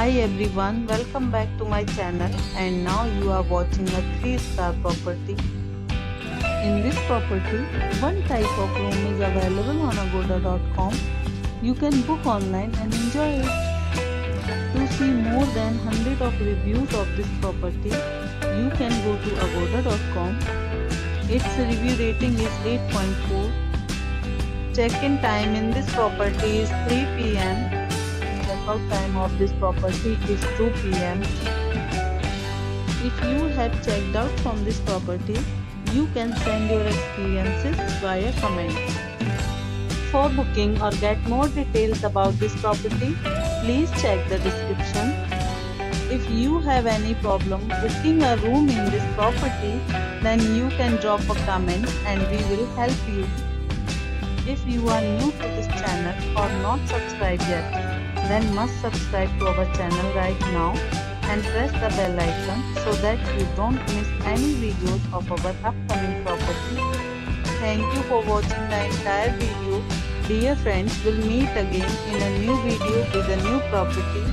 Hi everyone, welcome back to my channel, and now you are watching a 3-star property. In this property, one type of room is available on agoda.com. You can book online and enjoy it. To see more than 100 of reviews of this property, you can go to agoda.com. Its review rating is 8.4. Check-in time in this property is 3 p.m. Check-out time of this property is 2 p.m. If you have checked out from this property, you can send your experiences via comment. For booking or get more details about this property, please check the description. If you have any problem booking a room in this property, then you can drop a comment and we will help you. If you are new to this channel or not subscribed yet, then must subscribe to our channel right now and press the bell icon so that you don't miss any videos of our upcoming property. Thank you for watching the entire video. Dear friends, we'll meet again in a new video with a new property.